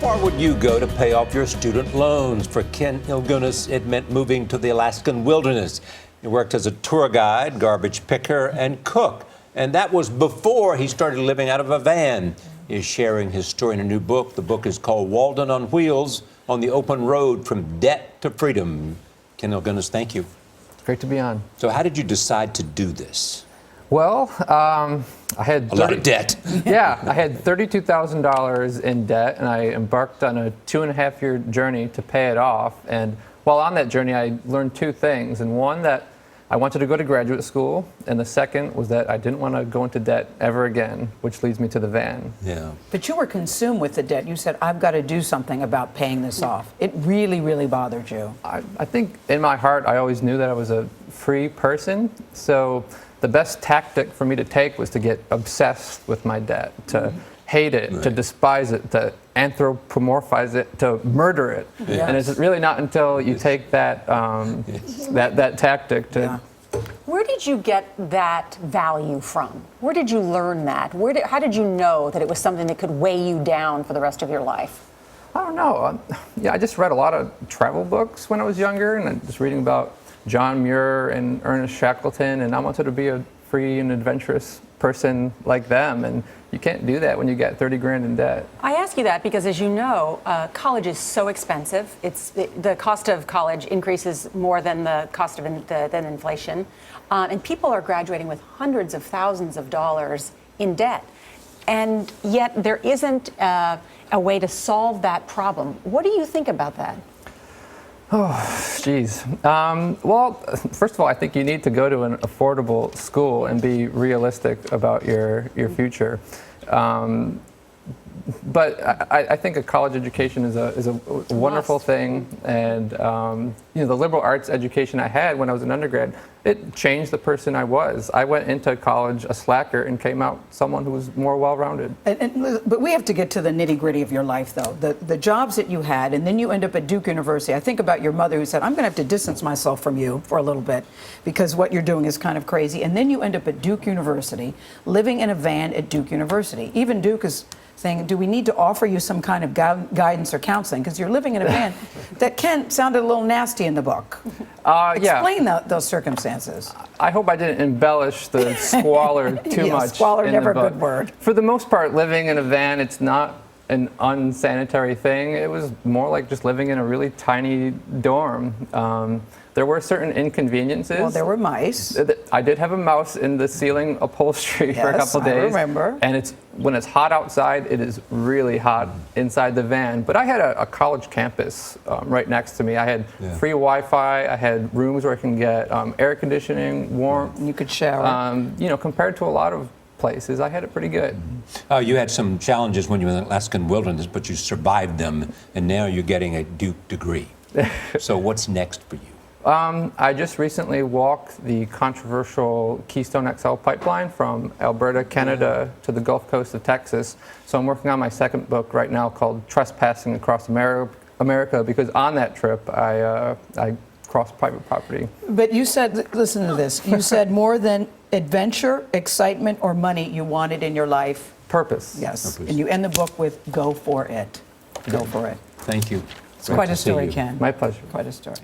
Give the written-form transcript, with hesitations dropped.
far would you go to pay off your student loans? For Ken Ilgunas, it meant moving to the Alaskan wilderness. He worked as a tour guide, garbage picker, and cook. And that was before he started living out of a van. He's sharing his story in a new book. The book is called Walden on Wheels, on the open road from debt to freedom. Ken Ilgunas, thank you. Great to be on. So how did you decide to do this? Well, I had a lot of debt. Yeah, I had $32,000 in debt, and I embarked on a 2.5-year journey to pay it off. And while on that journey, I learned two things. And one, that I wanted to go to graduate school, and the second was that I didn't want to go into debt ever again, which leads me to the van. Yeah. But you were consumed with the debt. You said, I've got to do something about paying this off. It really, really bothered you. I think in my heart, I always knew that I was a free person. So the best tactic for me to take was to get obsessed with my debt, to hate it, to despise it, to anthropomorphize it, to murder it. Yes. And it's really not until you take that that tactic to. Yeah. Where did you get that value from? Where did you learn that? How did you know that it was something that could weigh you down for the rest of your life? I don't know. Yeah, I just read a lot of travel books when I was younger, and I was reading about John Muir and Ernest Shackleton, and I wanted to be a free and adventurous person like them, and you can't do that when you get 30 grand in debt. I ask you that because, as you know, college is so expensive. The cost of college increases more than the cost of than inflation, and people are graduating with hundreds of thousands of dollars in debt, and yet there isn't a way to solve that problem. What do you think about that? Oh, geez. Well, first of all, I think you need to go to an affordable school and be realistic about your future. But I think a college education is a wonderful thing, and the liberal arts education I had when I was an undergrad, it changed the person I was. I went into college a slacker and came out someone who was more well-rounded. But we have to get to the nitty-gritty of your life, though. The jobs that you had, and then you end up at Duke University. I think about your mother who said, I'm going to have to distance myself from you for a little bit because what you're doing is kind of crazy. And then you end up at Duke University, living in a van at Duke University. Even Duke is saying, do we need to offer you some kind of guidance or counseling? Because you're living in a van. That sounded a little nasty in the book. Explain those circumstances. I hope I didn't embellish the squalor too much. Squalor, in never the a book. good word. For the most part, living in a van, it's not an unsanitary thing. It was more like just living in a really tiny dorm. There were certain inconveniences. Well, there were mice. I did have a mouse in the ceiling upholstery for a couple days. I remember. And when it's hot outside, it is really hot inside the van. But I had a college campus right next to me. I had free Wi-Fi. I had rooms where I can get air conditioning, warmth. You could shower. Compared to a lot of places, I had it pretty good. You had some challenges when you were in the Alaskan wilderness, but you survived them, and now you're getting a Duke degree. So what's next for you? I just recently walked the controversial Keystone XL pipeline from Alberta, Canada to the Gulf Coast of Texas. So I'm working on my second book right now called Trespassing Across America, because on that trip I crossed private property. But you said, listen to this, you said more than adventure, excitement, or money you wanted in your life. Purpose. Yes. Purpose. And you end the book with go for it. Go for it. Thank you. It's quite a story, Ken. My pleasure. Quite a story.